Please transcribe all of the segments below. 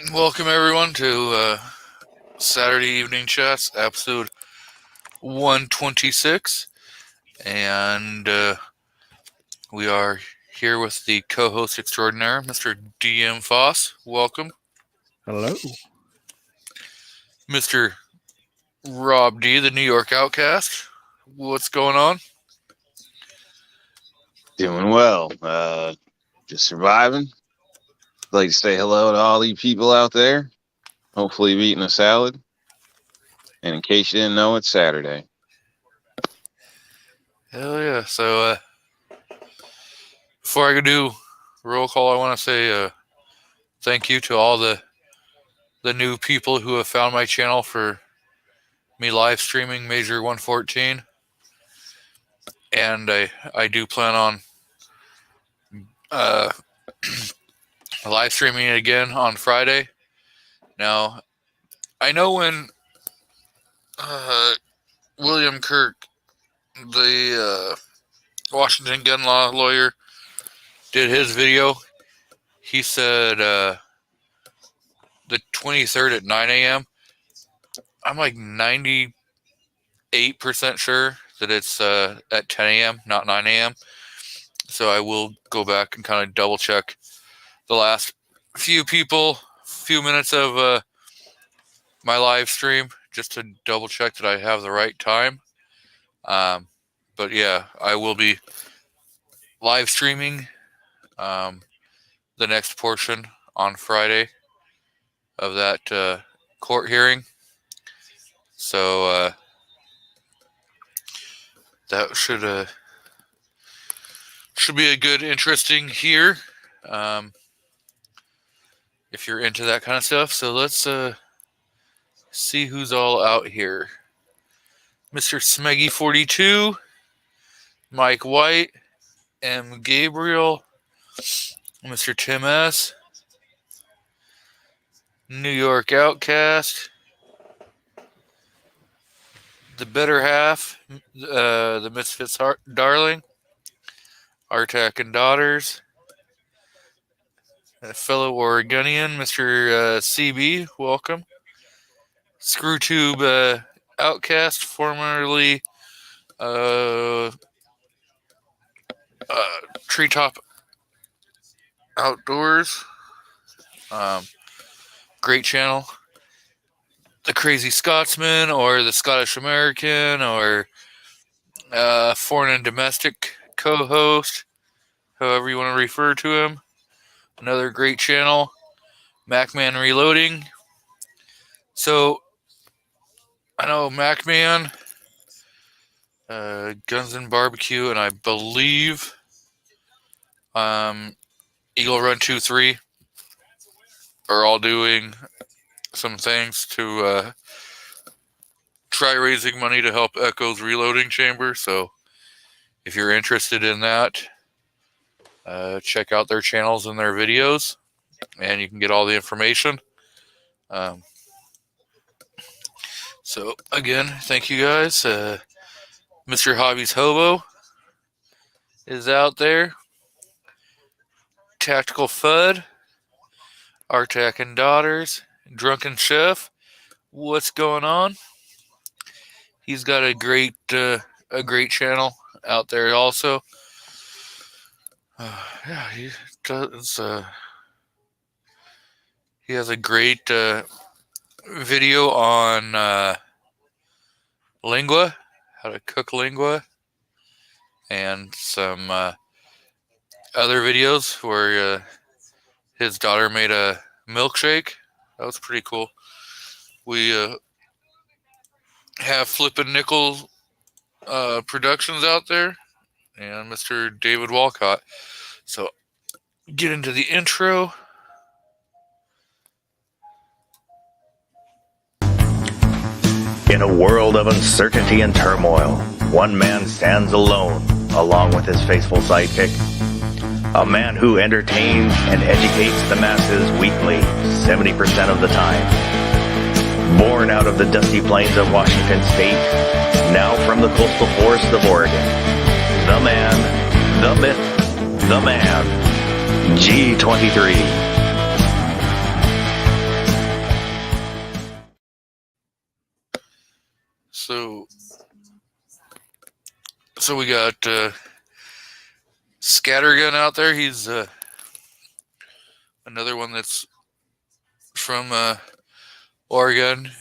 Welcome everyone to Saturday Evening Chats, episode 126, and we are here with the co-host extraordinaire, Mr. DM Foss. Welcome. Hello. Mr. Rob D, the New York Outcast. What's going on? Doing well. Just surviving. I'd like to say hello to all you people out there. Hopefully you've eaten a salad. And in case you didn't know, it's Saturday. Hell yeah. So, before I go do roll call, I want to say thank you to all the new people who have found my channel for me live streaming Major 114. And I do plan on live streaming it again on Friday. Now, I know when William Kirk, the Washington gun law lawyer, did his video, he said the 23rd at 9 a.m. I'm like 98% sure that it's at 10 a.m., not 9 a.m. So I will go back and kind of double check the last few minutes of my live stream just to double check that I have the right time. But yeah, I will be live streaming the next portion on Friday of that court hearing. So that should be a good, interesting hear. If you're into that kind of stuff. So let's see who's all out here. Mr. Smeggy42, Mike White, M. Gabriel, Mr. Tim S., New York Outcast, The Better Half, the Misfits Darling, Artak and Daughters, a fellow Oregonian, Mr. CB, welcome. Screwtube Outcast, formerly Treetop Outdoors. Great channel. The Crazy Scotsman, or the Scottish American, or Foreign and Domestic co-host, however you want to refer to him. Another great channel, MacMan Reloading. So, I know MacMan, Guns and Barbecue, and I believe Eagle Run 2-3 are all doing some things to try raising money to help Echo's reloading chamber. So, if you're interested in that, check out their channels and their videos, and you can get all the information. So, again, thank you guys. Mr. Hobby's Hobo is out there. Tactical Fud, Artak and Daughters, Drunken Chef. What's going on? He's got a great channel out there also. Yeah, he does. He has a great video on lingua, how to cook lingua, and some other videos where his daughter made a milkshake. That was pretty cool. We have Flippin' Nickel Productions out there, and Mr. David Walcott. So, get into the intro. In a world of uncertainty and turmoil, one man stands alone, along with his faithful sidekick. A man who entertains and educates the masses weekly, 70% of the time. Born out of the dusty plains of Washington State, now from the coastal forests of Oregon. The man, the myth, the man, G23. So we got Scattergun out there. He's another one that's from Oregon.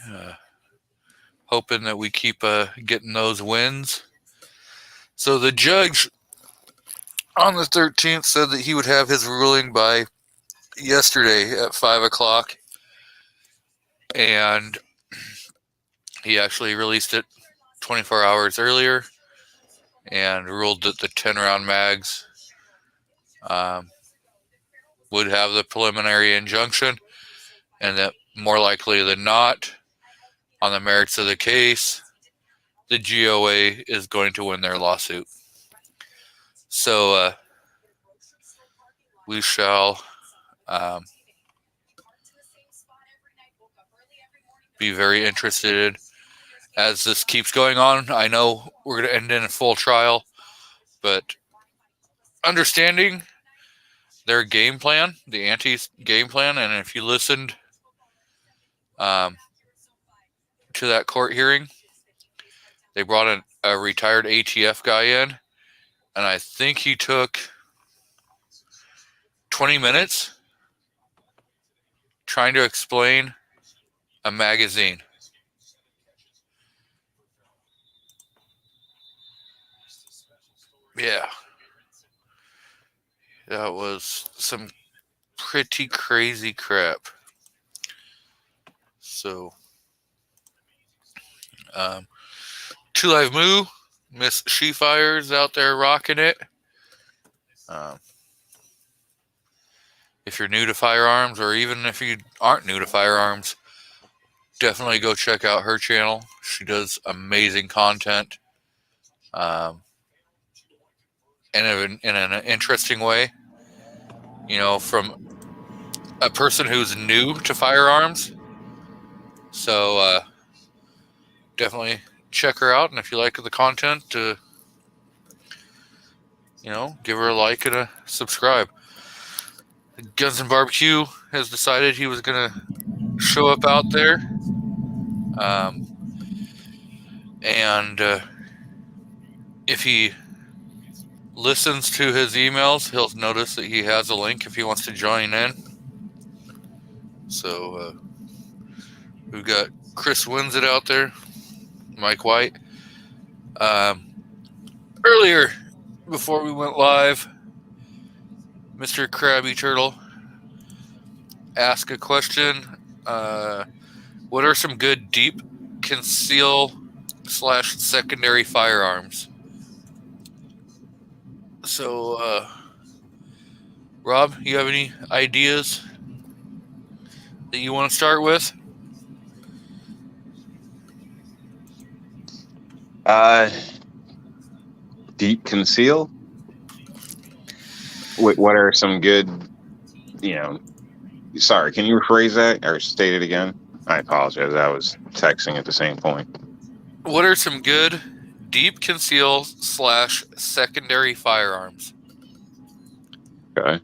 Hoping that we keep getting those wins. So the judge on the 13th said that he would have his ruling by yesterday at 5 o'clock. And he actually released it 24 hours earlier and ruled that the 10-round mags would have the preliminary injunction, and that more likely than not, on the merits of the case, the GOA is going to win their lawsuit. So we shall be very interested as this keeps going on. I know we're going to end in a full trial, but understanding their game plan, the Antis' game plan, and if you listened to that court hearing, they brought a retired ATF guy in, and I think he took 20 minutes trying to explain a magazine. Yeah. That was some pretty crazy crap. So, Two Live Moo, Miss Shefire's out there rocking it. If you're new to firearms, or even if you aren't new to firearms, definitely go check out her channel. She does amazing content, in an interesting way. You know, from a person who's new to firearms. So definitely check her out, and if you like the content, you know, give her a like and a subscribe. Guns and Barbecue has decided he was going to show up out there. And if he listens to his emails, he'll notice that he has a link if he wants to join in. So we've got Chris Winsett out there, Mike White. Earlier, before we went live, Mr. Krabby Turtle asked a question. What are some good deep conceal / secondary firearms? So, Rob, you have any ideas that you want to start with? Deep conceal. What are some good, sorry, can you rephrase that or state it again? I apologize. I was texting at the same point. What are some good deep conceal / secondary firearms? Okay.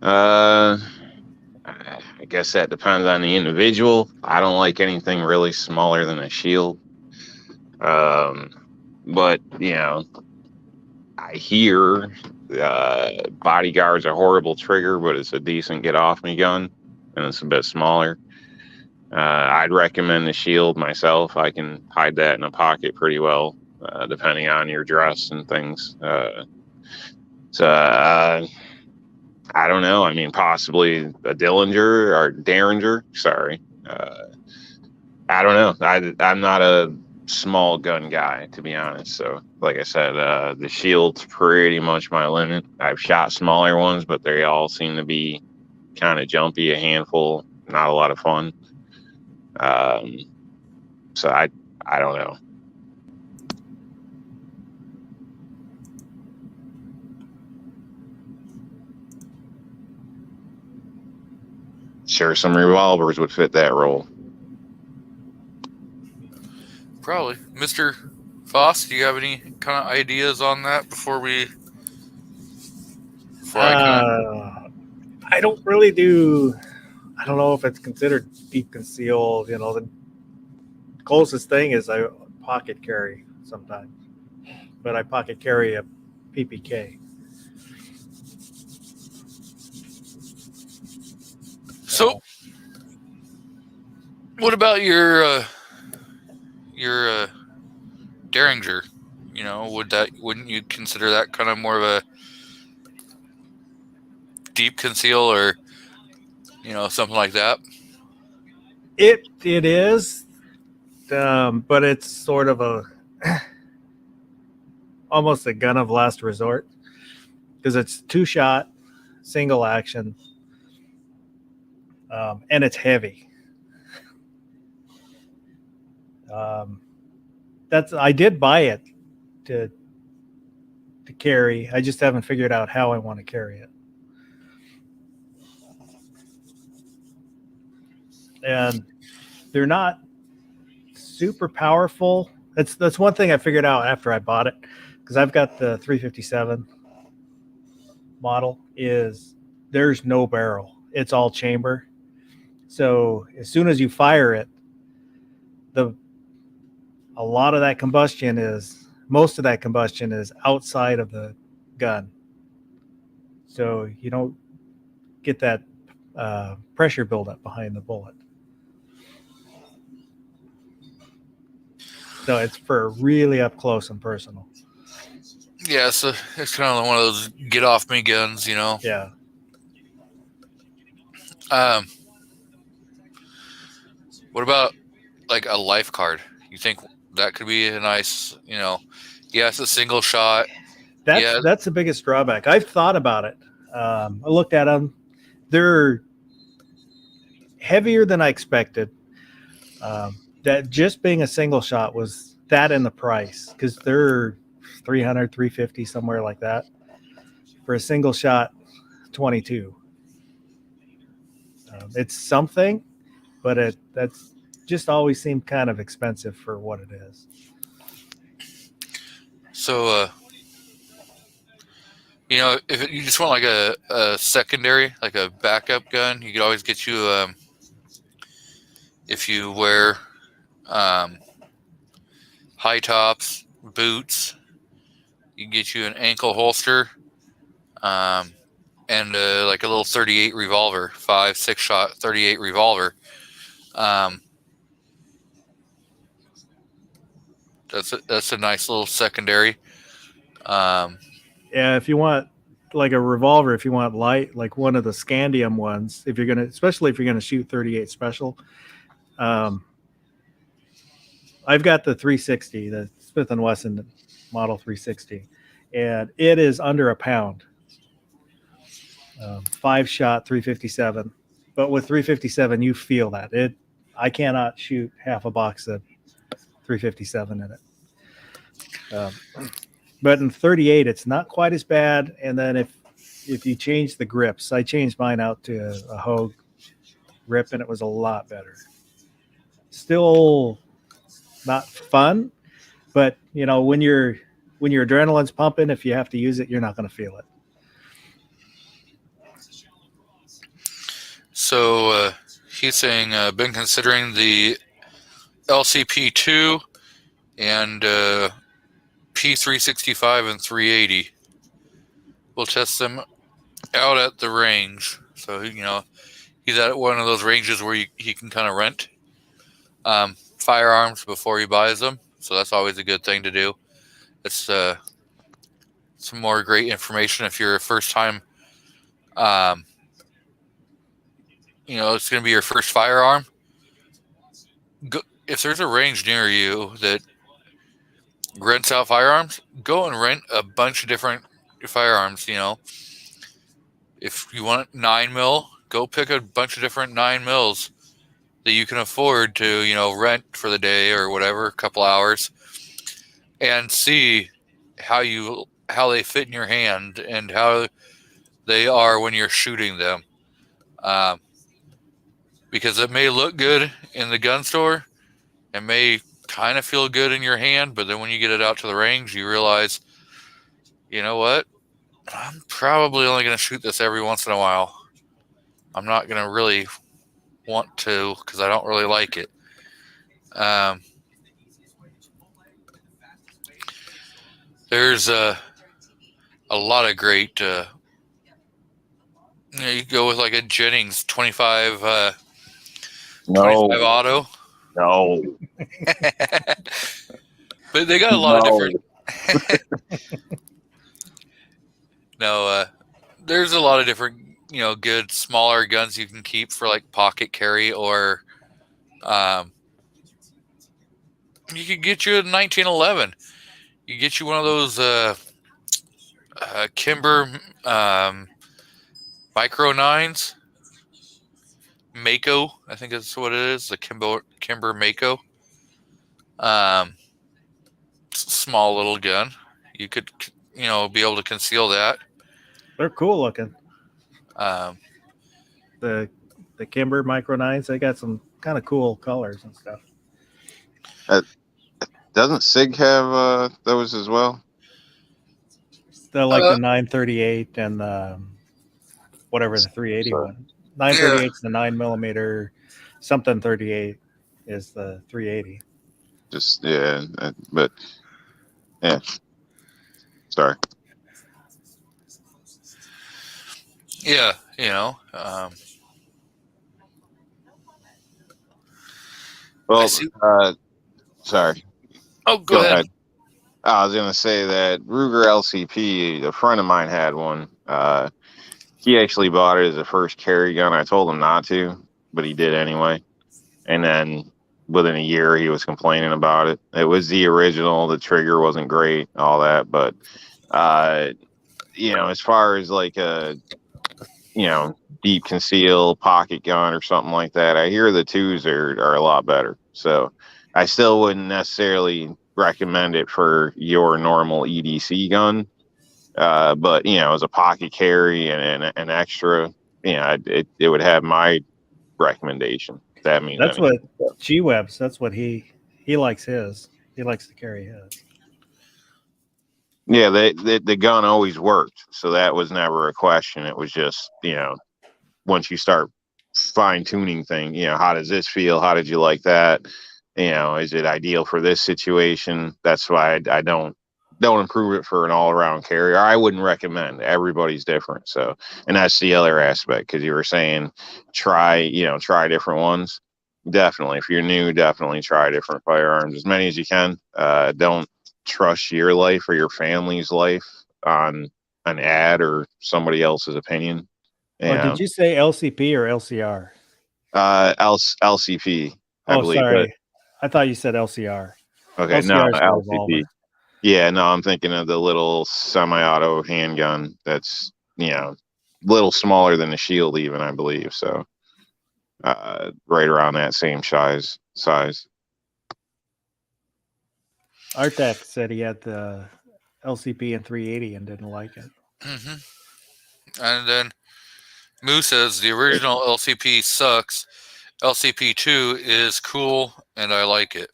I guess that depends on the individual. I don't like anything really smaller than a shield. But, I hear Bodyguard's a horrible trigger, but it's a decent get-off-me gun, and it's a bit smaller. I'd recommend the shield myself. I can hide that in a pocket pretty well, depending on your dress and things. I don't know. I mean, possibly a Dillinger or Derringer. Sorry. I don't know. I'm not a small gun guy, to be honest. So, like I said, the shield's pretty much my limit. I've shot smaller ones, but they all seem to be kind of jumpy, a handful, not a lot of fun. So I don't know. Sure, some revolvers would fit that role. Probably. Mr. Foss, do you have any kind of ideas on that before I don't really do. I don't know if it's considered deep conceal. The closest thing is I pocket carry sometimes, but I pocket carry a PPK. So, what about your Derringer? You know, wouldn't you consider that kind of more of a deep conceal or something like that? It is, but it's sort of a almost a gun of last resort because it's 2-shot, single action, and it's heavy. I did buy it to carry. I just haven't figured out how I want to carry it. And they're not super powerful. That's one thing I figured out after I bought it, because I've got the 357 model. Is there's no barrel. It's all chamber. So as soon as you fire it, most of that combustion is outside of the gun. So you don't get that pressure buildup behind the bullet. So it's for really up close and personal. Yeah, so it's kind of one of those get off me guns, Yeah. What about like a life card? You think that could be a nice, it's a single shot. That's the biggest drawback. I've thought about it. I looked at them. They're heavier than I expected. That just being a single shot was that in the price, because they're 300, 350, somewhere like that for a single shot 22. It's something, but that's just always seemed kind of expensive for what it is. So, if you just want like a secondary, like a backup gun, you could always get you, if you wear high tops, boots, you can get you an ankle holster, and like a little 38 revolver, 5-6 shot 38 revolver. That's a nice little secondary. Yeah, if you want like a revolver, if you want light, like one of the Scandium ones, especially if you're gonna shoot 38 special. I've got the 360, the Smith & Wesson Model 360, and it is under a pound. 5-shot 357, but with 357 you feel that I cannot shoot half a box of 357 in it. But in 38 it's not quite as bad. And then if you change the grips, I changed mine out to a Hogue grip and it was a lot better. Still not fun, but when your adrenaline's pumping, if you have to use it, you're not going to feel it. So he's saying, been considering the LCP2 and P365 and 380. We'll test them out at the range. So, he's at one of those ranges where he can kind of rent firearms before he buys them. So that's always a good thing to do. It's some more great information if you're a first time, it's going to be your first firearm. If there's a range near you that rents out firearms, go and rent a bunch of different firearms. If you want 9mm, go pick a bunch of different 9mm that you can afford to, rent for the day or whatever, a couple hours, and see how they fit in your hand and how they are when you're shooting them. Because it may look good in the gun store, it may kind of feel good in your hand, but then when you get it out to the range, you realize, you know what? I'm probably only going to shoot this every once in a while. I'm not going to really want to because I don't really like it. There's a lot of great. You go with like a Jennings 25 No, auto, no, but they got a lot of no. different. No, there's a lot of different, good smaller guns you can keep for like pocket carry, or you could get you a 1911. You get you one of those Kimber Micro 9s. Mako, I think that's what it is. The Kimber Mako. Small little gun. You could, be able to conceal that. They're cool looking. Um, The Kimber Micro 9s, they got some kind of cool colors and stuff. Doesn't Sig have those as well? They're like the 938 and whatever the 380 one. 938 is the 9mm. Something 38 is the 380. Just but yeah. Sorry. yeah, Well, see- sorry. Oh, go ahead. I was gonna say that Ruger LCP. A friend of mine had one. He actually bought it as a first carry gun. I told him not to, but he did anyway. And then within a year, he was complaining about it. It was the original. The trigger wasn't great, all that. But, as far as like a, deep conceal pocket gun or something like that, I hear the 2s are a lot better. So I still wouldn't necessarily recommend it for your normal EDC gun. But as a pocket carry and an extra, it would have my recommendation. That means that's what G-Webs. That's what he likes his. He likes to carry his. Yeah, the gun always worked, so that was never a question. It was just once you start fine tuning thing, how does this feel? How did you like that? Is it ideal for this situation? That's why I don't improve it for an all-around carrier. I wouldn't recommend. Everybody's different. So, and that's the other aspect, because you were saying try different ones. Definitely, if you're new, definitely try different firearms, as many as you can. Don't trust your life or your family's life on an ad or somebody else's opinion. Did you say LCP or LCR? LCP. I believe. Sorry. I thought you said LCR. Okay, LCR no, LCP. Yeah, no, I'm thinking of the little semi-auto handgun that's, little smaller than the Shield even, I believe. So, right around that same size. Artek said he had the LCP and 380 and didn't like it. Mm-hmm. And then Moo says the original LCP sucks. LCP2 is cool, and I like it.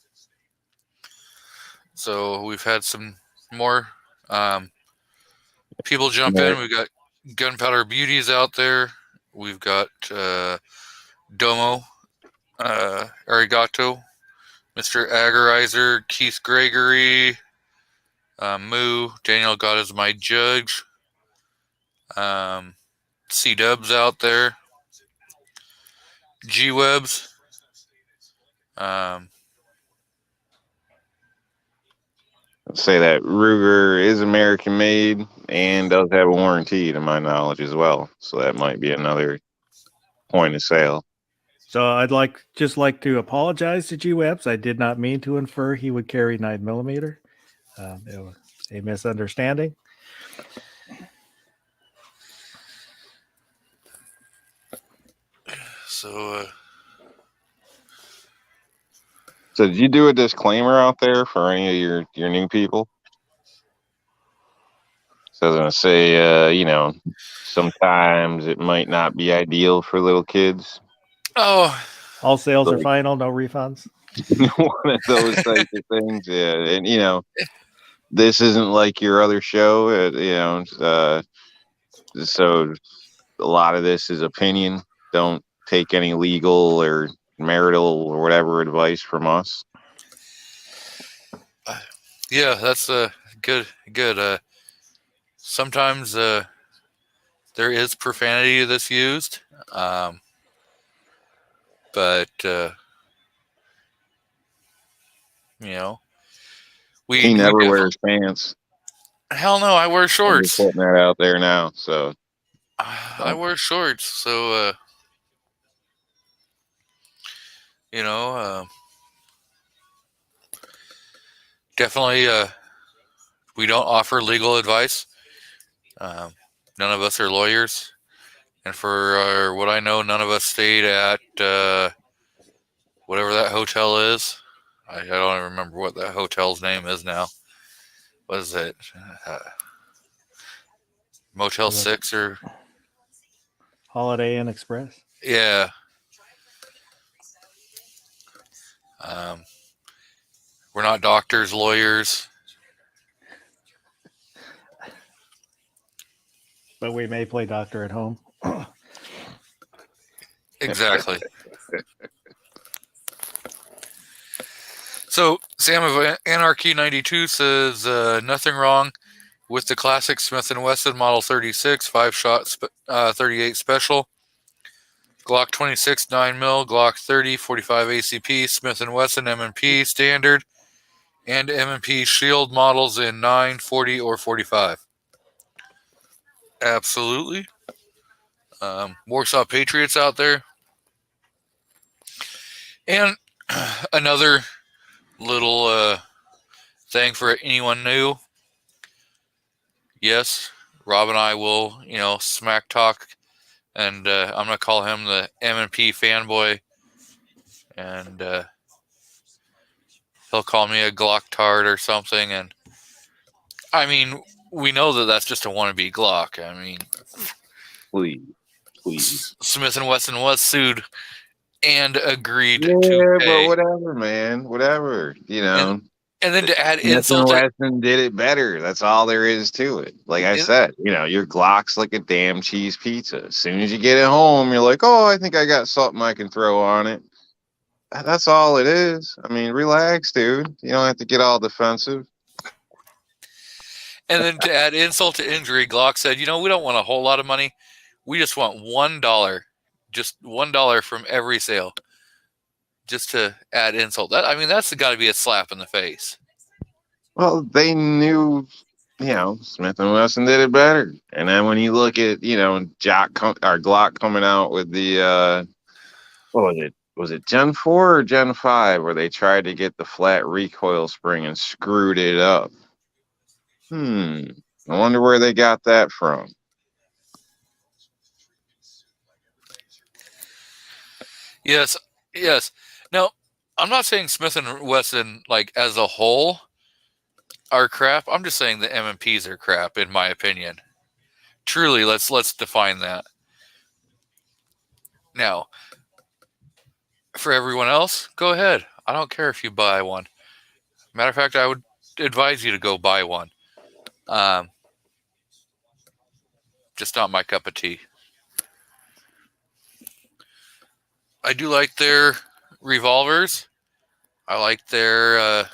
So we've had some more people jump in. We've got Gunpowder Beauties out there. We've got Domo, Arigato, Mr. Agorizer, Keith Gregory, Moo, Daniel God is my judge, C-Dubs out there, G-Webs, say that Ruger is American made and does have a warranty, to my knowledge, as well. So that might be another point of sale. So I'd like to apologize to G-Webs. I did not mean to infer he would carry 9mm. It was a misunderstanding. So did you do a disclaimer out there for any of your new people? So I was going to say, sometimes it might not be ideal for little kids. Oh, all sales are final, no refunds. One of those types of things. Yeah. And, this isn't like your other show, so a lot of this is opinion. Don't take any legal or marital or whatever advice from us. Yeah, that's good, good. Sometimes there is profanity that's used, but you know, He we never definitely. wears pants. Hell no, I wear I'm just shorts. putting that out there now. So I wear shorts, so you know, definitely. We don't offer legal advice. Um, none of us are lawyers, and for what I know, none of us stayed at whatever that hotel is. I don't even remember what that hotel's name is now. What is it? Uh, Motel Was it 6 or Holiday Inn Express? yeah. Um, we're not doctors, lawyers. But we may play doctor at home. Exactly. So Sam of Anarchy 92 says nothing wrong with the classic Smith & Wesson Model 36 5-shot 38 special. Glock 26 9mm, Glock 30 45 ACP, Smith & Wesson M&P standard, and M&P Shield models in 9, 40, or 45. Absolutely. Warsaw Patriots out there. And another little thing for anyone new. Yes, Rob and I will, smack talk, and I'm gonna call him the M&P fanboy, and he'll call me a Glock tard or something. And I mean, we know that that's just a wannabe Glock. I mean, please. Smith & Wesson was sued and agreed to Yeah, but pay, whatever, man. Whatever. and then to add Smith and insult to Wesson did it better. That's all there is to it. Like I said, your Glock's like a damn cheese pizza. As soon as you get it home, you're like, oh, I think I got something I can throw on it. That's all it is. I mean, relax, dude. You don't have to get all defensive. And then to add insult to injury, Glock said, we don't want a whole lot of money. We just want $1. Just $1 from every sale. Just to add insult. That's got to be a slap in the face. Well, they knew, Smith and Wesson did it better. And then when you look at, Glock coming out with the, what was it? Was it Gen 4 or Gen 5 where they tried to get the flat recoil spring and screwed it up? I wonder where they got that from. Yes. Now, I'm not saying Smith & Wesson, like, as a whole are crap. I'm just saying the M&Ps are crap, in my opinion. Truly, let's define that. Now, for everyone else, go ahead. I don't care if you buy one. Matter of fact, I would advise you to go buy one. Just not my cup of tea. I do like their revolvers. I like their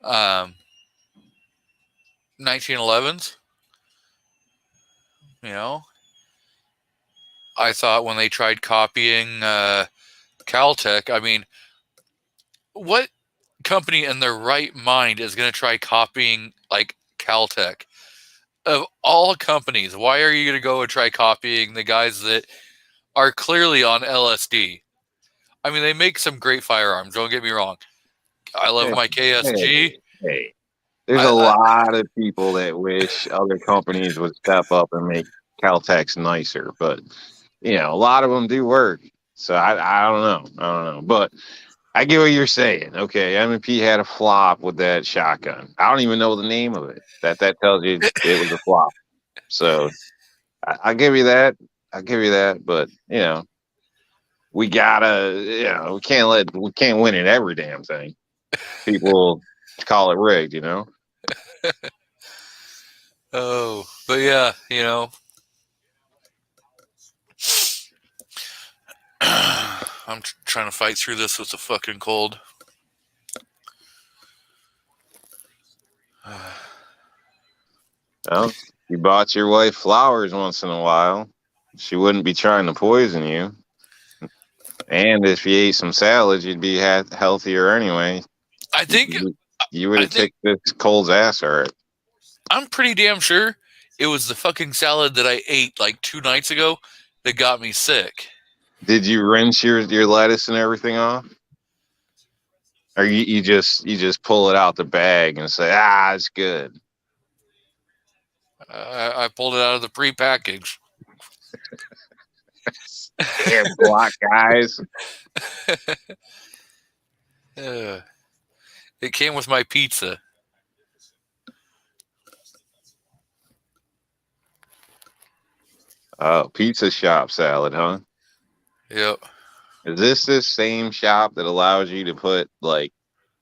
1911s. I thought when they tried copying Caltech, what company in their right mind is going to try copying like Caltech? Of all companies, why are you going to go and try copying the guys that are clearly on LSD? They make some great firearms. Don't get me wrong. I love my KSG. Hey. There's a lot of people that wish other companies would step up and make Caltex nicer, but a lot of them do work. So I don't know, but I get what you're saying. Okay, M&P had a flop with that shotgun. I don't even know the name of it. That tells you it was a flop. So I'll give you that. But we gotta, we can't win at every damn thing. People call it rigged, Oh, but yeah, I'm trying to fight through this with the fucking cold. Well, you bought your wife flowers once in a while. She wouldn't be trying to poison you. And if you ate some salad, you'd be healthier anyway. I think You would I have think kicked this Cole's ass, all right. I'm pretty damn sure it was the fucking salad that I ate like 2 nights ago that got me sick. Did you rinse your lettuce and everything off? Or you just pull it out the bag and say, it's good. I pulled it out of the pre-package. Damn block guys. It came with my pizza. Oh, pizza shop salad, huh? Yep. Is this same shop that allows you to put like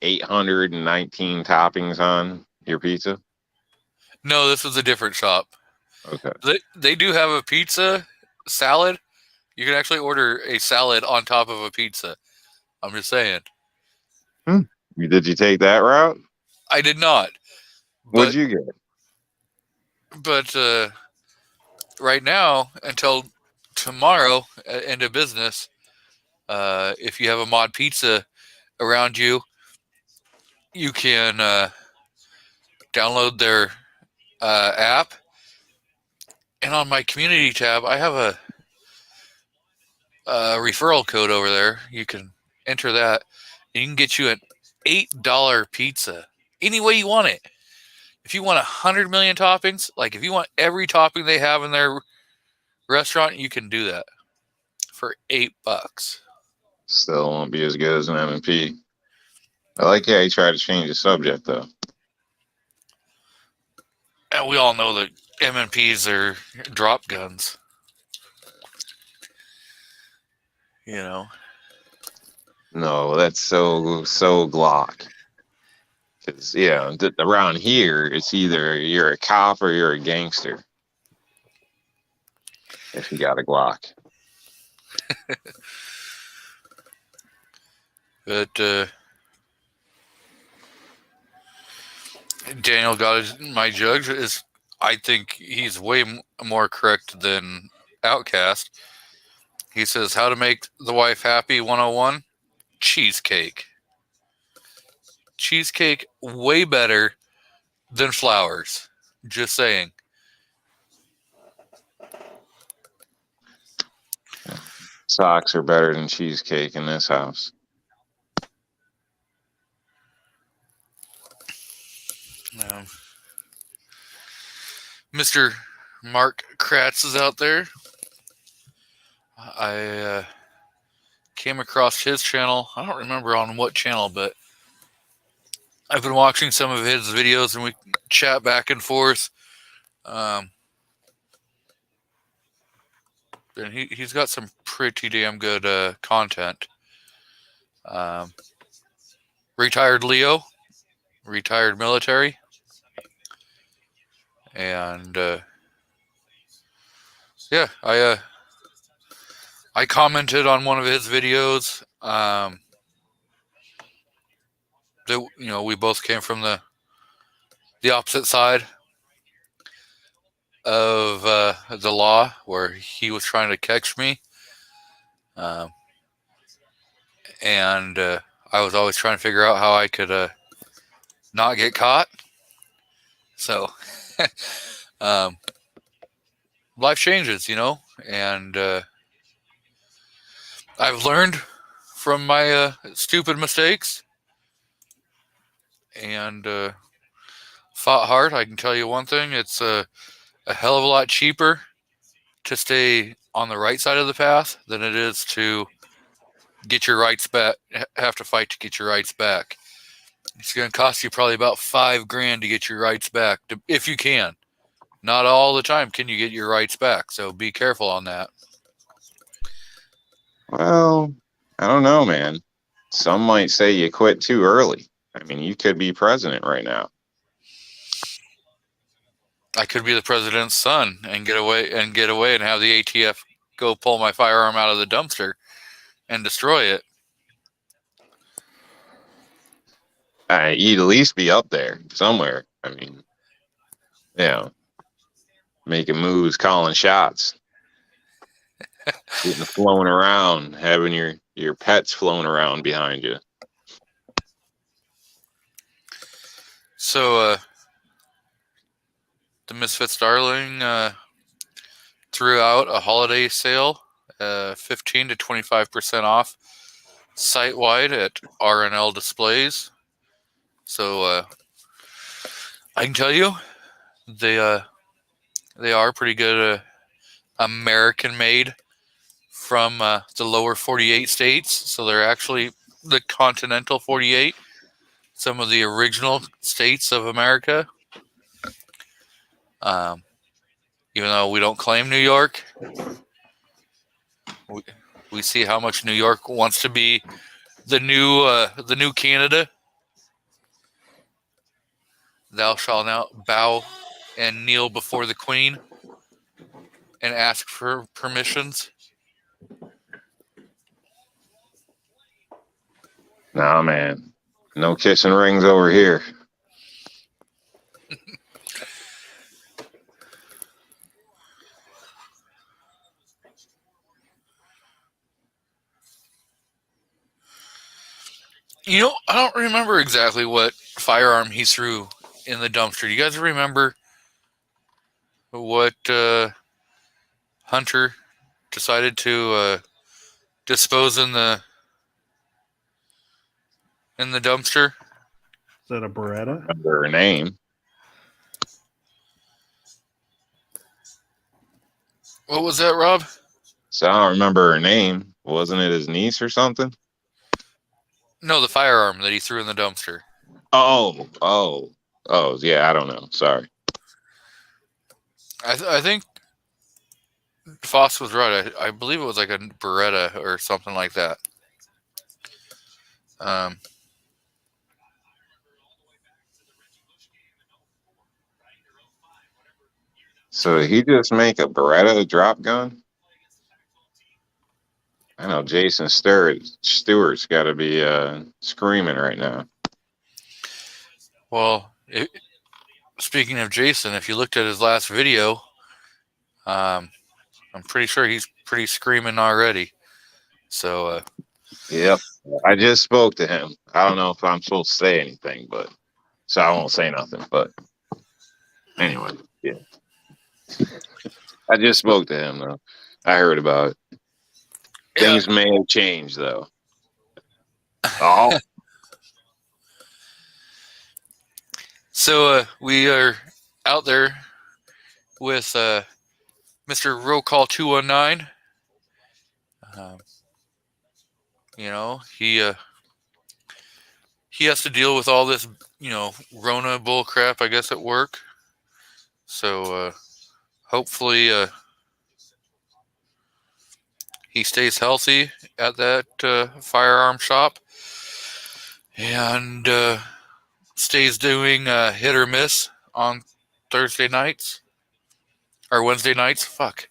819 toppings on your pizza? No, this was a different shop. Okay. They do have a pizza salad. You can actually order a salad on top of a pizza. I'm just saying. Did you take that route? I did not. What'd you get? But right now, until tomorrow, end of business, if you have a Mod Pizza around you, you can download their app. And on my community tab, I have a referral code over there. You can enter that, and you can get you an $8 pizza any way you want it. If you want 100 million toppings, like if you want every topping they have in their restaurant, you can do that for $8. Still won't be as good as an M&P. I like how you try to change the subject, though. And we all know that M&Ps are drop guns. You know. No, that's so Glock. Because, around here, it's either you're a cop or you're a gangster. If you got a Glock. But Daniel got my judge is. I think he's way more correct than Outcast. He says, how to make the wife happy 101, cheesecake. Cheesecake way better than flowers. Just saying. Socks are better than cheesecake in this house. Mr. Mark Kratz is out there. I came across his channel. I don't remember on what channel, but I've been watching some of his videos and we chat back and forth. And he's got some pretty damn good content. Retired Leo, retired military. And I commented on one of his videos that we both came from the opposite side of the law, where he was trying to catch me, and I was always trying to figure out how I could not get caught. So life changes, and I've learned from my stupid mistakes and fought hard. I can tell you one thing, it's a hell of a lot cheaper to stay on the right side of the path than it is to get your rights back, have to fight to get your rights back. It's going to cost you probably about $5,000 to get your rights back, if you can. Not all the time can you get your rights back, so be careful on that. Well, I don't know, man. Some might say you quit too early. I mean, you could be president right now. I could be the president's son and get away and have the ATF go pull my firearm out of the dumpster and destroy it. You'd at least be up there somewhere. I mean, making moves, calling shots, getting flown around, having your pets flown around behind you. So the Misfits Darling threw out a holiday sale, 15 to 25% off site-wide at R&L Displays. So I can tell you, they are pretty good, American-made from the lower 48 states. So they're actually the continental 48, some of the original states of America. Even though we don't claim New York, we see how much New York wants to be the new Canada. Thou shalt now bow and kneel before the Queen and ask for permissions. Nah, man, no kissing rings over here. You know, I don't remember exactly what firearm he threw in the dumpster. Do you guys remember what Hunter decided to dispose in the dumpster? Is that a Beretta? Remember her name? What was that, Rob? So I don't remember her name. Wasn't it his niece or something? No, the firearm that he threw in the dumpster. Oh, yeah, I don't know. Sorry. I think Foss was right. I believe it was like a Beretta or something like that. So did he just make a Beretta drop gun? I know Jason Stewart's got to be screaming right now. Well, speaking of Jason, if you looked at his last video, I'm pretty sure he's pretty screaming already. So, Yep. I just spoke to him. I don't know if I'm supposed to say anything, but so I won't say nothing. But anyway, yeah. I just spoke to him though. I heard about it. yeah. Things may have changed though. Oh. So we are out there with Mr. Roll Call 219. You know, he has to deal with all this, Rona bull crap, I guess, at work. So hopefully he stays healthy at that firearm shop and stays doing hit or miss on Thursday nights or Wednesday nights. Fuck.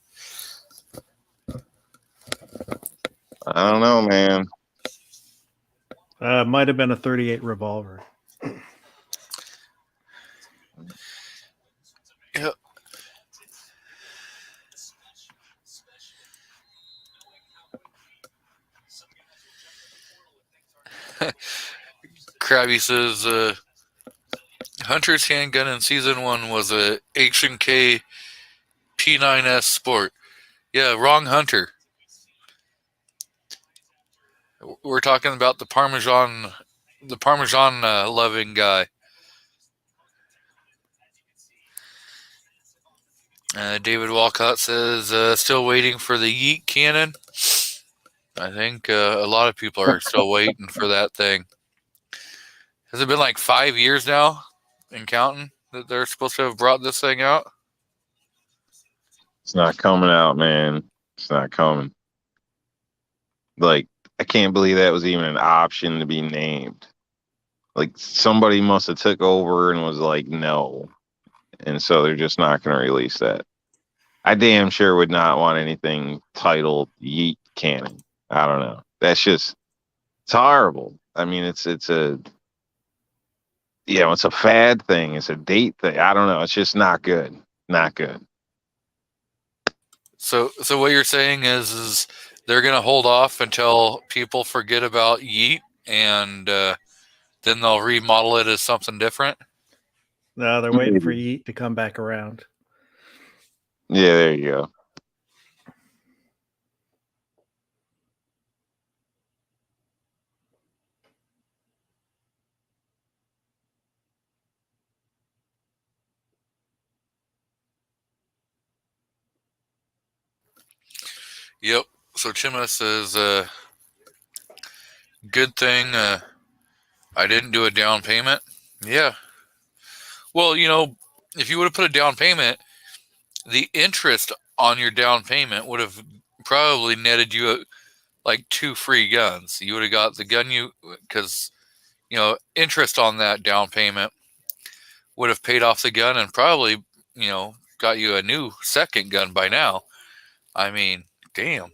I don't know, man. Might have been a 38 revolver. Yeah. Krabby says Hunter's handgun in season 1 was a H&K P9S Sport. Yeah, wrong Hunter. We're talking about the Parmesan loving guy. David Walcott says still waiting for the Yeet cannon. I think a lot of people are still waiting for that thing. Has it been like 5 years now and counting that they're supposed to have brought this thing out? It's not coming out, man. It's not coming. Like, I can't believe that was even an option to be named. Like, somebody must have took over and was like, no. And so they're just not going to release that. I damn sure would not want anything titled Yeet Cannon. I don't know. That's just, it's horrible. I mean, it's a it's a fad thing. It's a date thing. I don't know. It's just not good. Not good. So what you're saying is they're gonna hold off until people forget about Yeet, and then they'll remodel it as something different. No, they're waiting for Yeet to come back around. Yeah, there you go. Yep. So Chima says, good thing I didn't do a down payment. Yeah. Well, if you would have put a down payment, the interest on your down payment would have probably netted you like 2 free guns. You would have got the gun because interest on that down payment would have paid off the gun and probably got you a new second gun by now. I mean, damn.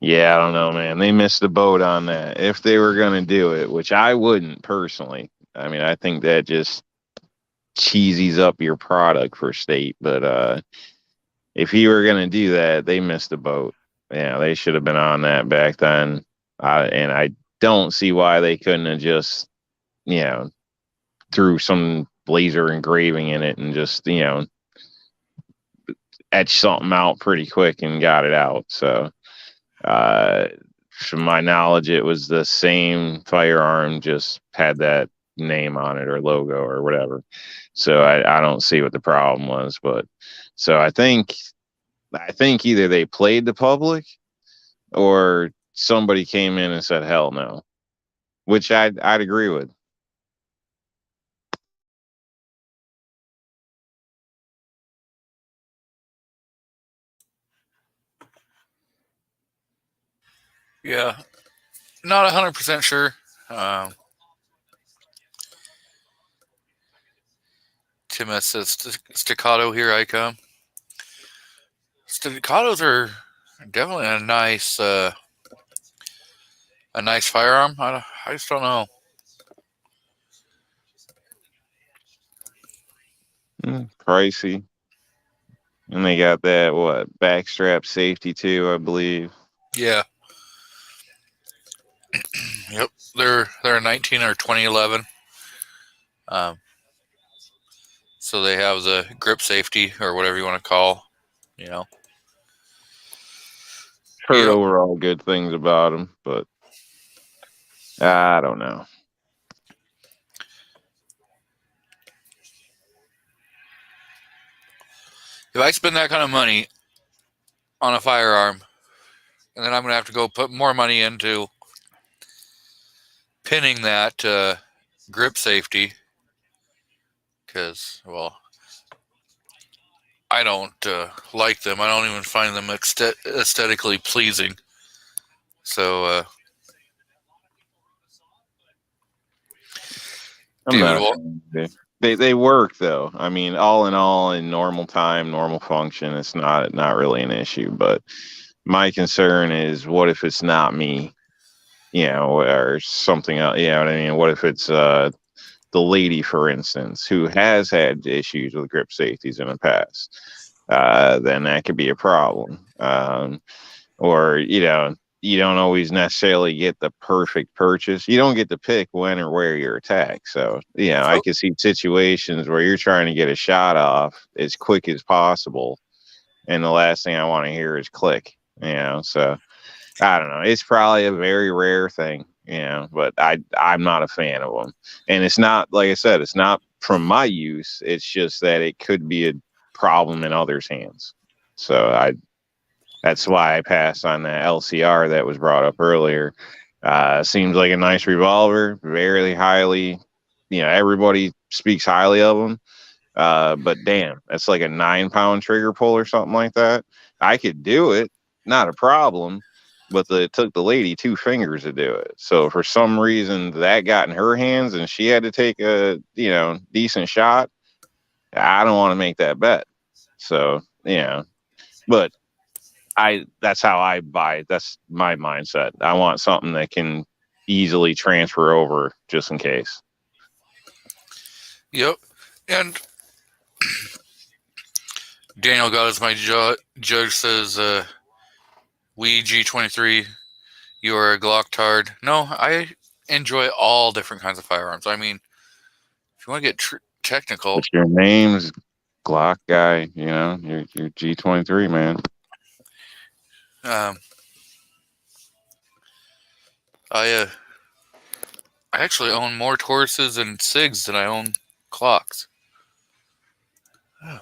Yeah, I don't know, man. They missed the boat on that. If they were going to do it, which I wouldn't personally. I mean, I think that just cheesies up your product for state. But if you were going to do that, they missed the boat. Yeah, they should have been on that back then. And I don't see why they couldn't have just, threw some laser engraving in it and just, etch something out pretty quick and got it out. So, from my knowledge, it was the same firearm, just had that name on it or logo or whatever. So I don't see what the problem was. But so I think either they played the public or somebody came in and said, hell no, which I'd agree with. Yeah, not 100% sure. Tim says staccato, here I come. Staccatos are definitely a nice firearm. I just don't know. Pricey. And they got that, backstrap safety too, I believe. Yeah. Yep. They're a 19 or 2011. So they have the grip safety or whatever you want to call, Heard overall good things about them, but I don't know. If I spend that kind of money on a firearm, and then I'm going to have to go put more money into pinning that grip safety, because, well, I don't like them. I don't even find them aesthetically pleasing. So, they work though. I mean, all in all, in normal time, normal function, it's not really an issue. But my concern is, what if it's not me? Or something else. You know what I mean? What if it's the lady, for instance, who has had issues with grip safeties in the past? Then that could be a problem. Or, you don't always necessarily get the perfect purchase. You don't get to pick when or where you're attacked. So, I can see situations where you're trying to get a shot off as quick as possible, and the last thing I want to hear is click. So I don't know. It's probably a very rare thing, but I'm not a fan of them. And it's not, like I said, it's not from my use. It's just that it could be a problem in others' hands. So that's why I passed on that LCR that was brought up earlier. Seems like a nice revolver, very highly, everybody speaks highly of them. But damn, that's like a 9-pound trigger pull or something like that. I could do it, not a problem. But it took the lady 2 fingers to do it. So for some reason that got in her hands and she had to take a, decent shot. I don't want to make that bet. So, but that's how I buy it. That's my mindset. I want something that can easily transfer over just in case. Yep. And Daniel got as my judge says, we G23, you are a Glocktard. No, I enjoy all different kinds of firearms. I mean, if you want to get technical, If your name's Glock guy, you know, you're G23, man. I actually own more Tauruses and SIGs than I own clocks. Oh.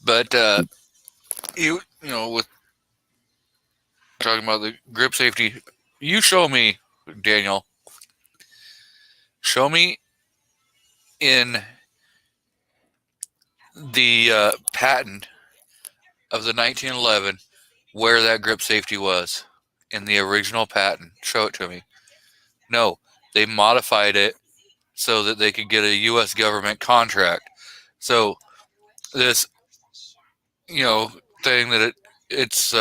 But you know, with talking about the grip safety, you show me, Daniel. Show me in the patent of the 1911 where that grip safety was in the original patent. Show it to me. No, they modified it so that they could get a U.S. government contract. So this, you know, thing that it's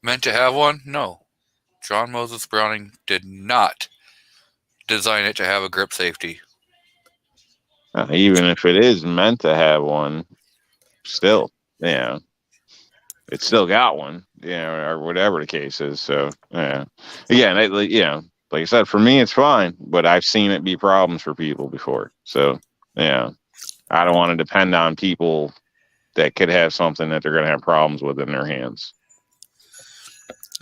meant to have one. No, John Moses Browning did not design it to have a grip safety. Even if it is meant to have one, still, yeah, it's still got one, or whatever the case is. So, yeah, again, like I said, for me, it's fine, but I've seen it be problems for people before. So, yeah, I don't want to depend on people that could have something that they're going to have problems with in their hands.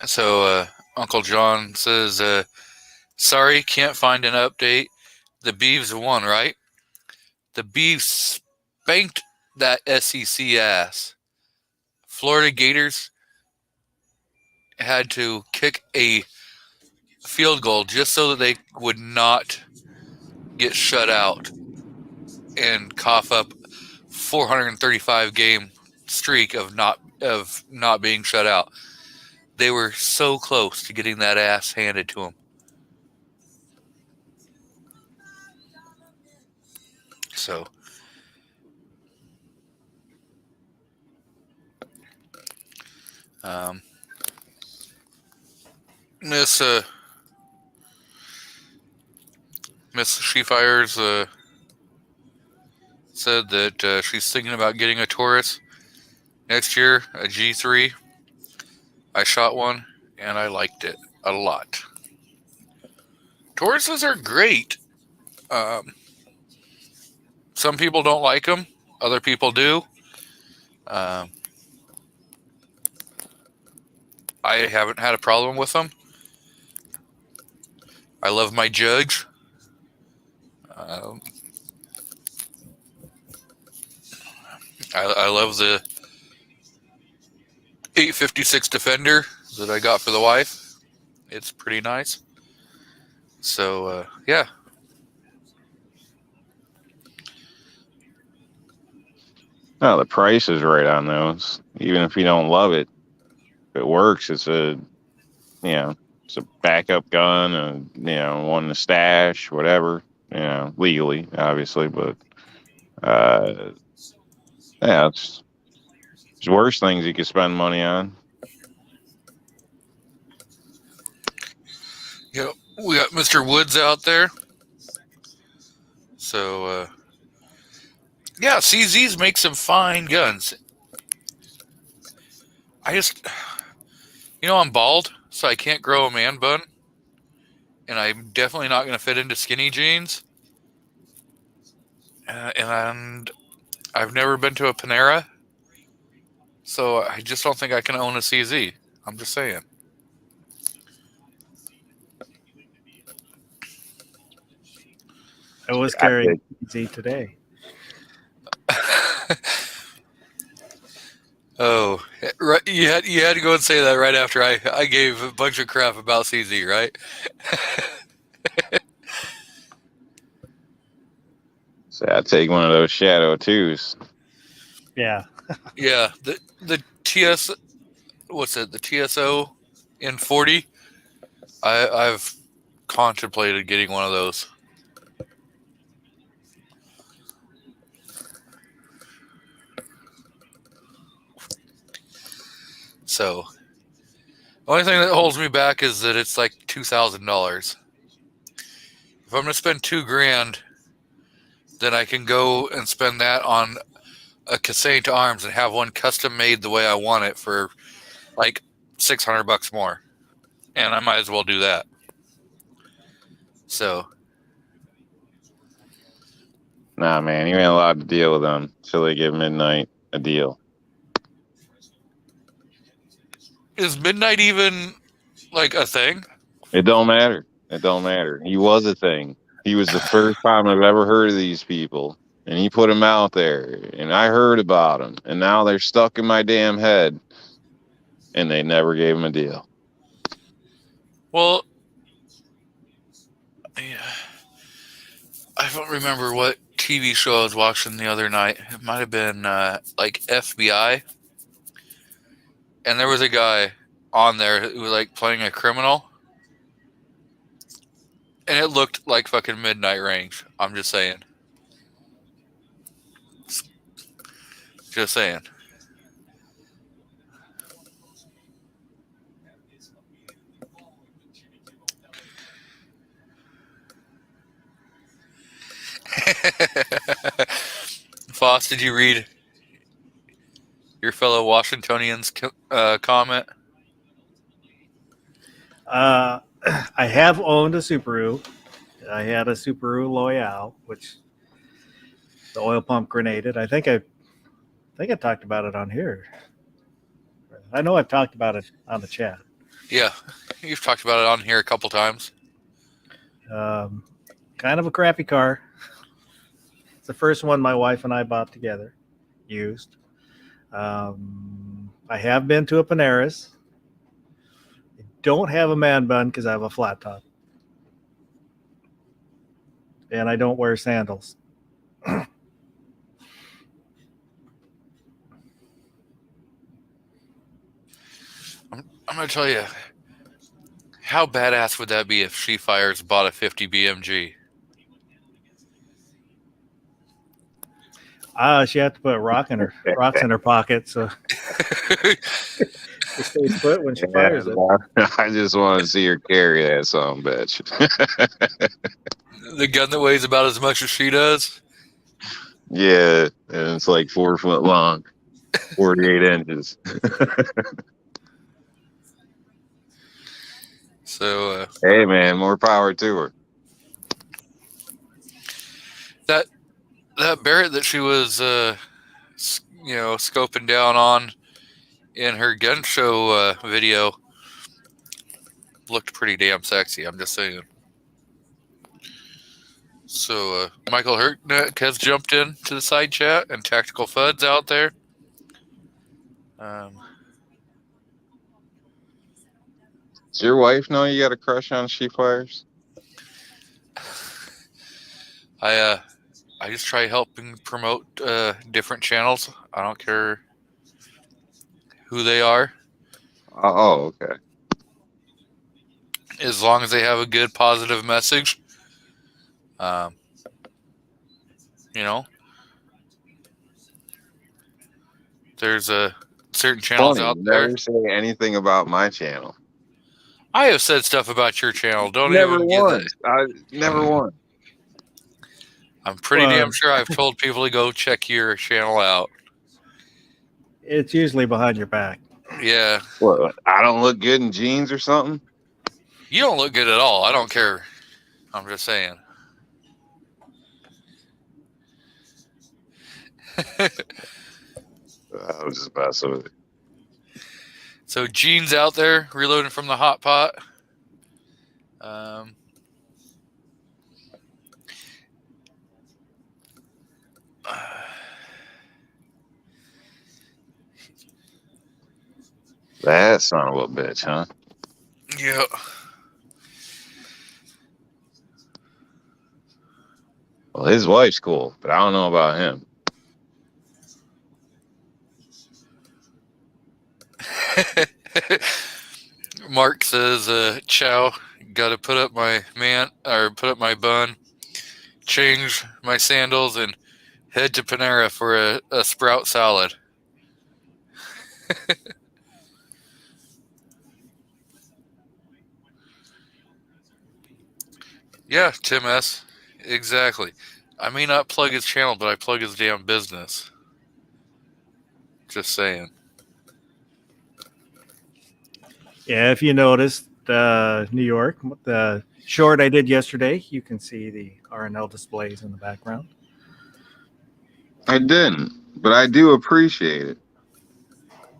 So, Uncle John says, sorry, can't find an update. The Beavs won, right? The Beavs spanked that SEC ass. Florida Gators had to kick a field goal just so that they would not get shut out and cough up 435 game streak of not being shut out. They were so close to getting that ass handed to them. So, Miss She Fires said that she's thinking about getting a Taurus next year, a G3. I shot one and I liked it a lot. Tauruses are great. Some people don't like them. Other people do. I haven't had a problem with them. I love my Judge. I love the 856 Defender that I got for the wife. It's pretty nice. So, yeah. No, the price is right on those. Even if you don't love it, if it works, it's a backup gun, and one to stash, whatever, legally, obviously, but it's worse things you could spend money on. Yep, we got Mr. Woods out there. So, yeah, CZs make some fine guns. I'm bald, so I can't grow a man bun. And I'm definitely not going to fit into skinny jeans. And I've never been to a Panera. So I just don't think I can own a CZ. I'm just saying. I was carrying CZ today. Oh, right. You had to go and say that right after I gave a bunch of crap about CZ, right? So I'd take one of those Shadow 2s. Yeah. Yeah. The TS, what's it? The TSO in 40. I've contemplated getting one of those. So, the only thing that holds me back is that it's like $2,000. If I'm gonna spend $2,000, then I can go and spend that on a Cassane arms and have one custom made the way I want it for like $600 more, and I might as well do that. So, Nah, man, you ain't allowed to deal with them till they give Midnight a deal. is Midnight even like a thing? It don't matter. It don't matter. He was a thing. He was the first time I've ever heard of these people, and he put him out there, and I heard about him, and now they're stuck in my damn head, and they never gave him a deal. Well, yeah. I don't remember what TV show I was watching the other night. It might have been like FBI. And there was a guy on there who was like playing a criminal. And it looked like fucking Midnight Range. I'm just saying. Just saying. Foss, did you read your fellow Washingtonian's comment? I have owned a Subaru. I had a Subaru Loyale, which the oil pump grenaded. I think I talked about it on here. I know I've talked about it on the chat. Yeah, you've talked about it on here a couple times. Kind of a crappy car. It's the first one my wife and I bought together, used. I have been to a Panera's. I don't have a man bun because I have a flat top. And I don't wear sandals. I'm going to tell you, how badass would that be if She Fires bought a 50 BMG? She had to put rocks in her pocket, so it stays put when she fires it. I just want to see her carry that son bitch. The gun that weighs about as much as she does? Yeah, and it's like 4 foot long, 48 inches. So, hey, man, more power to her. That Barrett that she was, scoping down on in her gun show video looked pretty damn sexy. I'm just saying. So Michael Herkneck has jumped in to the side chat, and Tactical Fud's out there. Does your wife know you got a crush on She Fires? I just try helping promote different channels. I don't care who they are, Oh, okay. as long as they have a good positive message. There's certain channels Funny, out you there. never say anything about my channel. I have said stuff about your channel. Don't Never even get once. that. I never once. I'm pretty damn sure I've told people to go check your channel out. It's usually behind your back. Yeah. What? I don't look good in jeans or something? You don't look good at all. I don't care. I'm just saying. I was just messing with it. So Gene's out there reloading from the hot pot. That son of a bitch, huh? Yeah. Well, his wife's cool, but I don't know about him. Mark says, "Chow, got to put up my bun, change my sandals, and head to Panera for a sprout salad." Yeah, Tim S. Exactly. I may not plug his channel, but I plug his damn business. Just saying. Yeah, if you noticed, New York, the short I did yesterday, you can see the RNL displays in the background. I didn't, but I do appreciate it.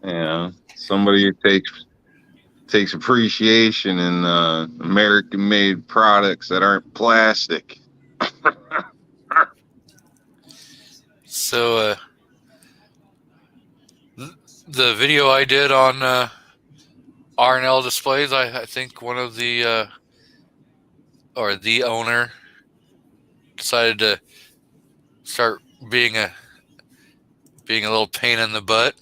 You know, somebody who takes appreciation in American-made products that aren't plastic. So, the video I did on R&L displays, I think one of the or the owner decided to start being a little pain in the butt.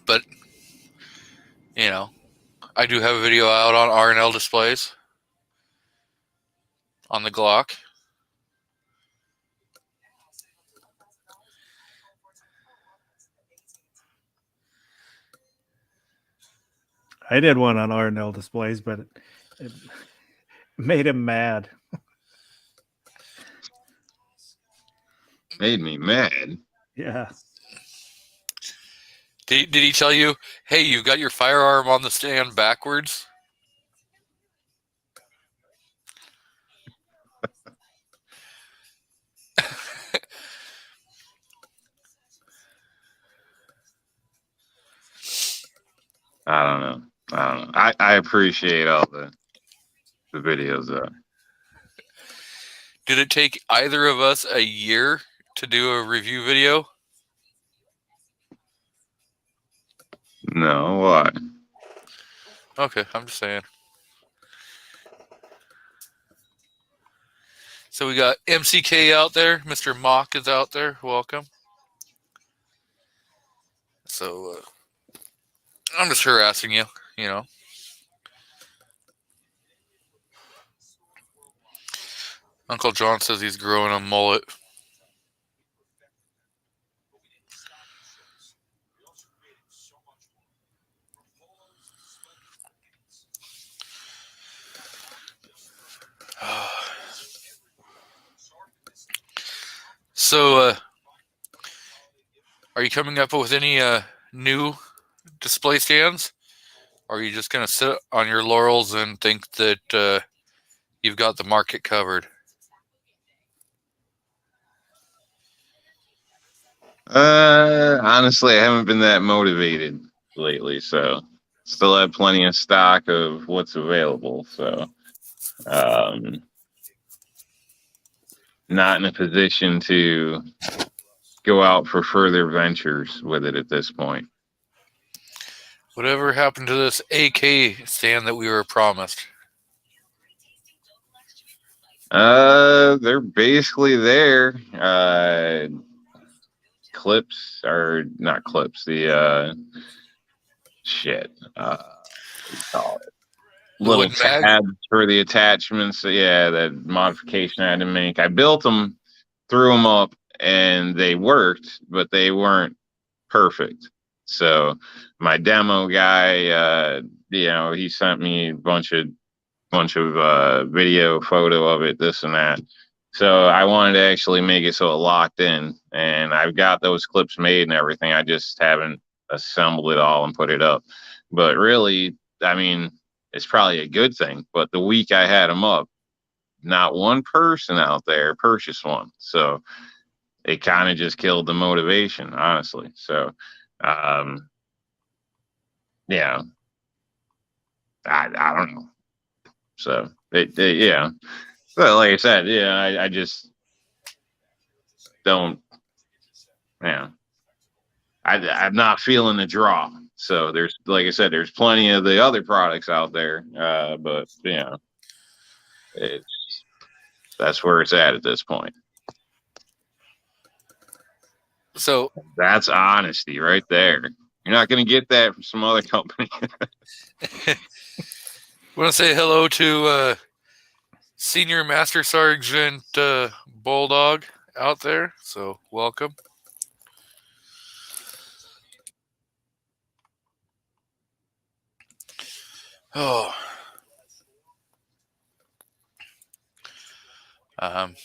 But you know, I do have a video out on R&L displays on the Glock. I did one on RNL displays, but it made him mad. Made me mad. Yeah. Did he tell you, hey, you got your firearm on the stand backwards? I don't know. I appreciate all the videos though. Did it take either of us a year to do a review video? No, why? Okay, I'm just saying. So we got MCK out there. Mr. Mock is out there. Welcome. So I'm just harassing you, you know. Uncle John says he's growing a mullet. So, are you coming up with any new display stands? Or are you just going to sit on your laurels and think that you've got the market covered? Honestly, I haven't been that motivated lately, so still have plenty of stock of what's available. So, not in a position to go out for further ventures with it at this point. Whatever happened to this AK stand that we were promised? They're basically there. Clips are not clips. The shit. What do you call it? Little tabs for the attachments. Yeah, that modification I had to make. I built them, threw them up, and they worked, but they weren't perfect. So my demo guy, he sent me a bunch of video photo of it, this and that. So I wanted to actually make it so it locked in, and I've got those clips made and everything. I just haven't assembled it all and put it up. But really, I mean, it's probably a good thing. But the week I had them up, not one person out there purchased one. So it kind of just killed the motivation, honestly. So, yeah, I don't know. So yeah. But like I said, yeah, I just don't. Yeah, I'm not feeling the draw. So there's, like I said, there's plenty of the other products out there, but that's where it's at this point. So that's honesty right there. You're not going to get that from some other company. I want to say hello to Senior Master Sergeant Bulldog out there, so welcome. Oh, um,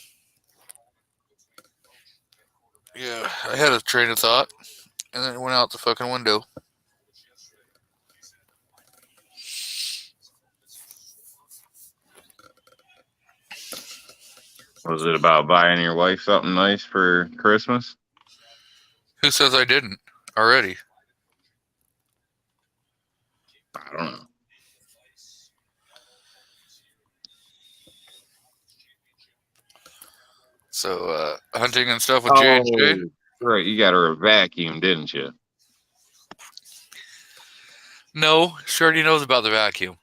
yeah, I had a train of thought, and then it went out the fucking window. Was it about buying your wife something nice for Christmas? Who says I didn't already? I don't know. So, hunting and stuff with J&J? Right. You got her a vacuum, didn't you? No, she already knows about the vacuum,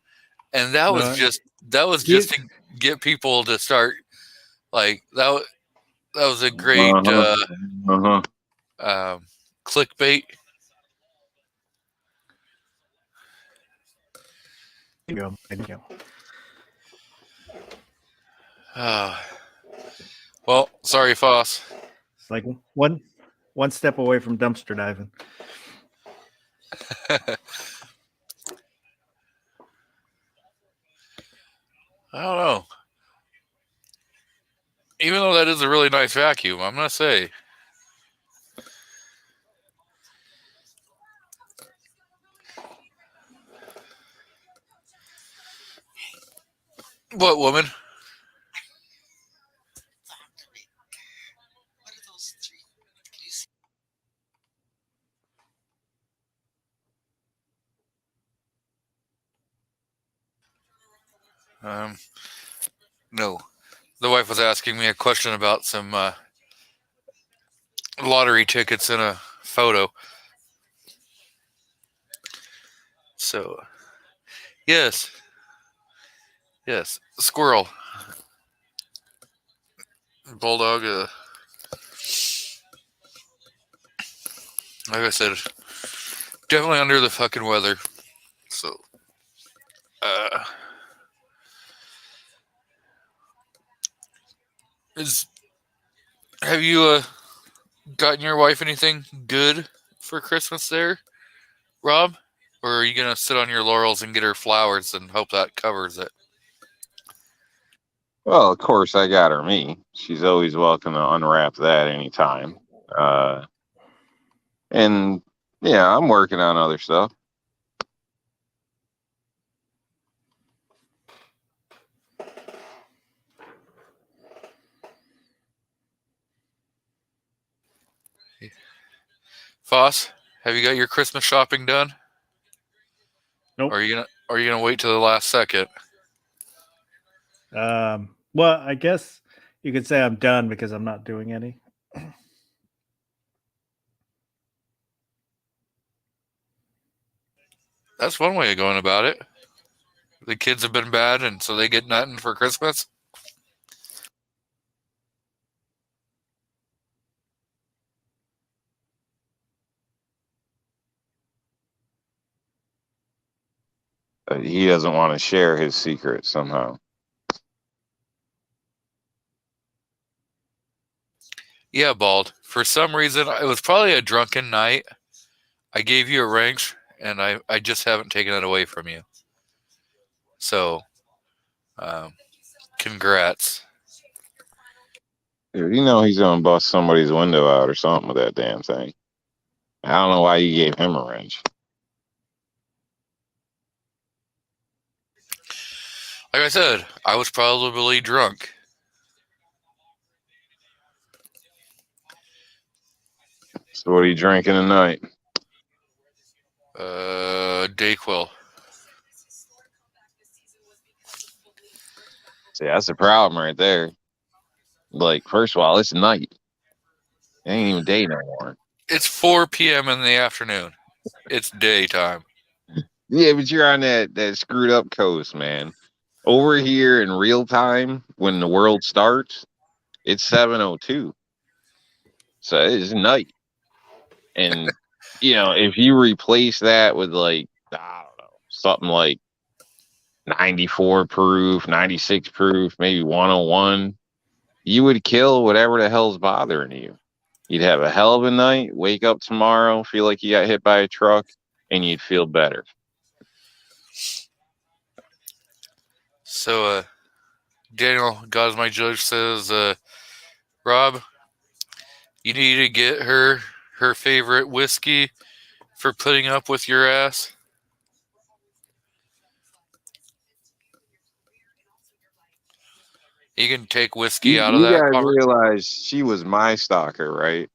and that was No, just to get people to start like that. That was a great clickbait. There you go. There you go. Well, sorry, Foss. It's like one step away from dumpster diving. I don't know. Even though that is a really nice vacuum, I'm gonna say. What, woman? No. The wife was asking me a question about some lottery tickets in a photo. So, yes. Yes. Squirrel. Bulldog. Like I said, definitely under the fucking weather. So, have you gotten your wife anything good for Christmas there, Rob? Or are you gonna sit on your laurels and get her flowers and hope that covers it? Well, of course, I got her me. She's always welcome to unwrap that anytime. And yeah, I'm working on other stuff. Foss, have you got your Christmas shopping done? Nope. Or are you gonna wait till the last second? Well, I guess you could say I'm done because I'm not doing any. That's one way of going about it. The kids have been bad, and so they get nothing for Christmas. He doesn't want to share his secret somehow. Yeah, Bald. For some reason, it was probably a drunken night. I gave you a wrench, and I just haven't taken it away from you. So, congrats. Dude, you know he's gonna bust somebody's window out or something with that damn thing. I don't know why you gave him a wrench. Like I said, I was probably drunk. So what are you drinking tonight? Dayquil. See, that's the problem right there. Like, first of all, it's night. It ain't even day no more. It's 4 p.m. in the afternoon. It's daytime. Yeah, but you're on that screwed up coast, man. Over here in real time, when the world starts, it's 7:02. So it's night. And, if you replace that with, like, I don't know, something like 94 proof, 96 proof, maybe 101, you would kill whatever the hell's bothering you. You'd have a hell of a night, wake up tomorrow, feel like you got hit by a truck, and you'd feel better. So, Daniel, God's my judge, says, Rob, you need to get her favorite whiskey for putting up with your ass. You can take whiskey out of You that guys conversation. realize she was my stalker, right?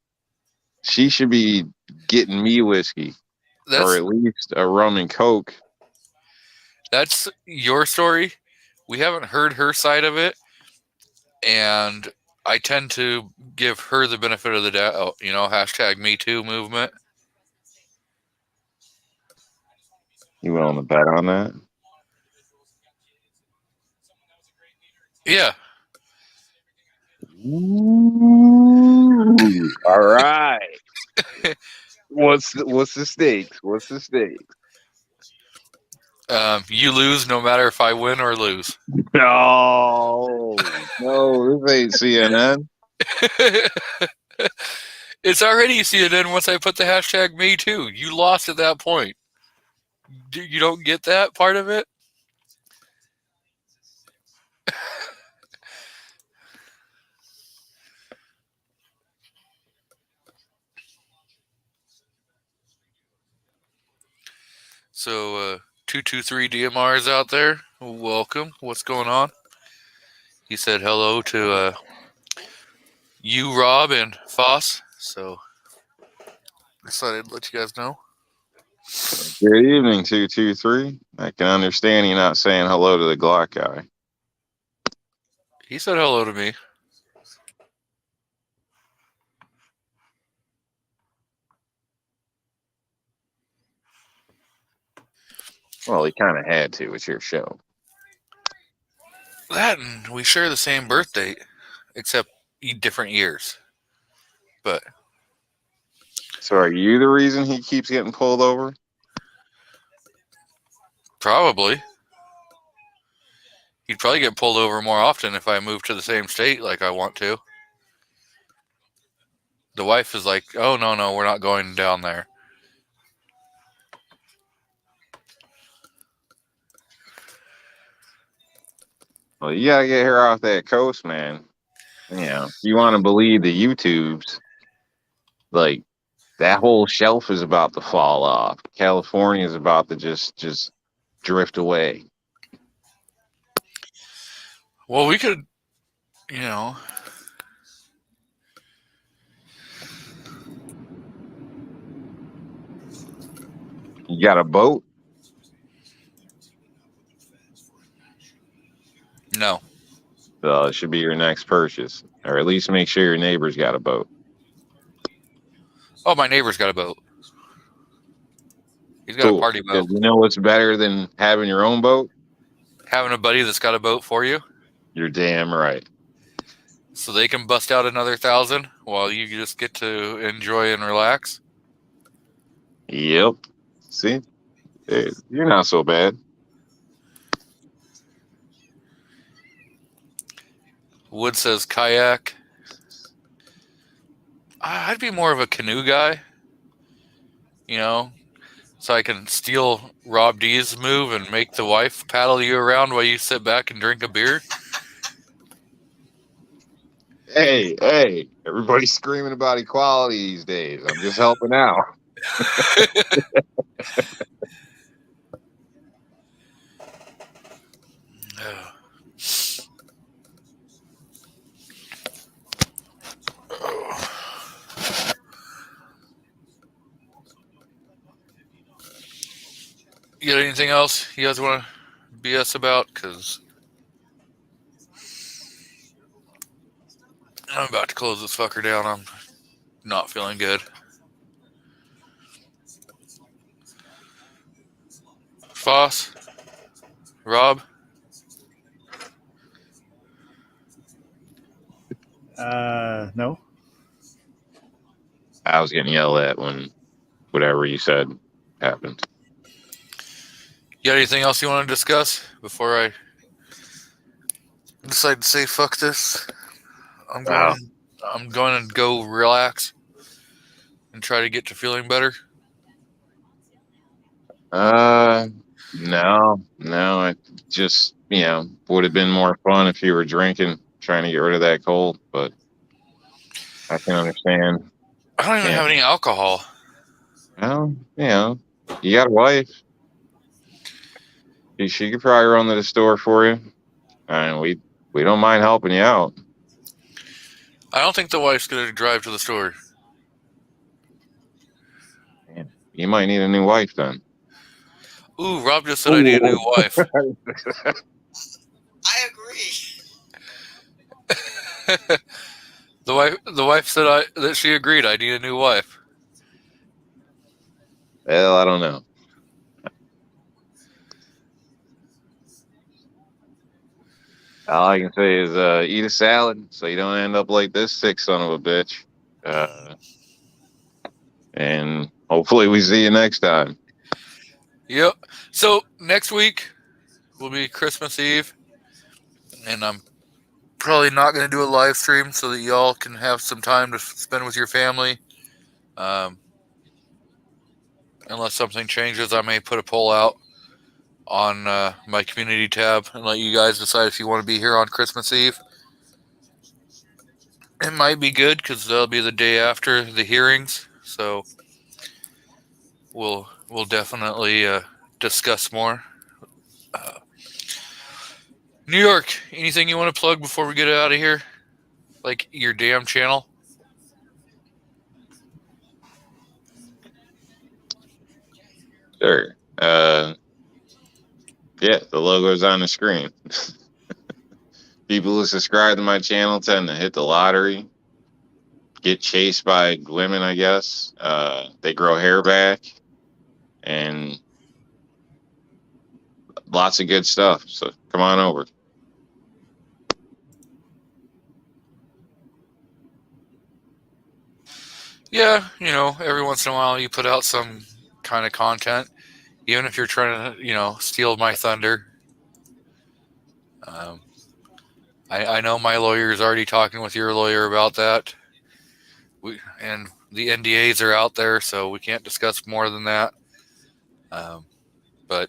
She should be getting me whiskey, or at least a rum and coke. That's your story. We haven't heard her side of it, and I tend to give her the benefit of the doubt. You know, hashtag Me Too movement. You willing to bet on that? Yeah. Ooh, all right. What's the stakes? What's the stakes? You lose no matter if I win or lose. No, this ain't CNN. It's already CNN once I put the hashtag Me Too. You lost at that point. You don't get that part of it? So, 223 DMRs out there. Welcome. What's going on? He said hello to you, Rob, and Foss. So, excited to let you guys know. Good evening, 223. I can understand you not saying hello to the Glock guy. He said hello to me. Well, he kind of had to. It's your show. That and we share the same birth date, except different years. But So are you the reason he keeps getting pulled over? probably. He'd probably get pulled over more often if I moved to the same state like I want to. The wife is like, oh, no, we're not going down there. Well, you gotta get her off that coast, man. You know, you want to believe the YouTubes, like that whole shelf is about to fall off. California is about to just drift away. Well, we could, you know. You got a boat? No. It should be your next purchase, or at least make sure your neighbor's got a boat. Oh, my neighbor's got a boat. He's got a party boat. You know what's better than having your own boat? Having a buddy that's got a boat for you. You're damn right. So they can bust out another 1,000 while you just get to enjoy and relax. Yep. See? You're not so bad. Wood says kayak. I'd be more of a canoe guy. You know, so I can steal Rob D's move and make the wife paddle you around while you sit back and drink a beer. Hey, everybody's screaming about equality these days. I'm just helping out. You got anything else you guys want to BS about? Because I'm about to close this fucker down. I'm not feeling good. Foss? Rob? No. I was getting yelled at when whatever you said happened. You got anything else you want to discuss before I decide to say fuck this I'm Wow. going. I'm going to go relax and try to get to feeling better. No. It just, would have been more fun if you were drinking, trying to get rid of that cold. But I can understand. I don't even Yeah. have any alcohol. Well, you got a wife. She could probably run to the store for you. And we don't mind helping you out. I don't think the wife's going to drive to the store. Man, you might need a new wife then. Ooh, Rob just said I need a new wife. I agree. The wife said that she agreed I need a new wife. Well, I don't know. All I can say is eat a salad so you don't end up like this sick son of a bitch. And hopefully we see you next time. Yep. So next week will be Christmas Eve, and I'm probably not going to do a live stream so that y'all can have some time to spend with your family. Unless something changes, I may put a poll out on my community tab and let you guys decide if you want to be here on Christmas Eve. It might be good because that'll be the day after the hearings, so we'll definitely discuss more. New York, anything you want to plug before we get out of here? Like your damn channel? Sure. Yeah, the logo's on the screen. People who subscribe to my channel tend to hit the lottery, get chased by women, I guess. They grow hair back, and lots of good stuff. So come on over. Yeah, every once in a while you put out some kind of content, even if you're trying to, steal my thunder. I know my lawyer is already talking with your lawyer about that. And the NDAs are out there, so we can't discuss more than that. But,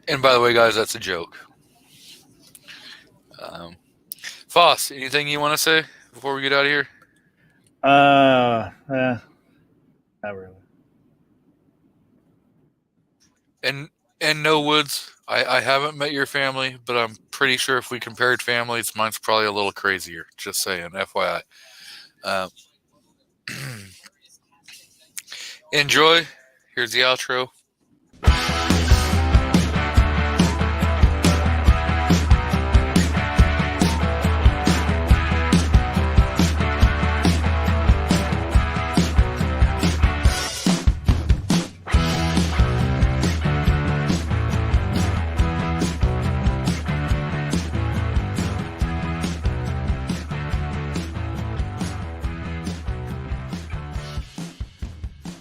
and by the way, guys, that's a joke. Foss, anything you want to say before we get out of here? Not really. And no, Woods, I haven't met your family, but I'm pretty sure if we compared families, mine's probably a little crazier. Just saying, FYI. Enjoy. Here's the outro.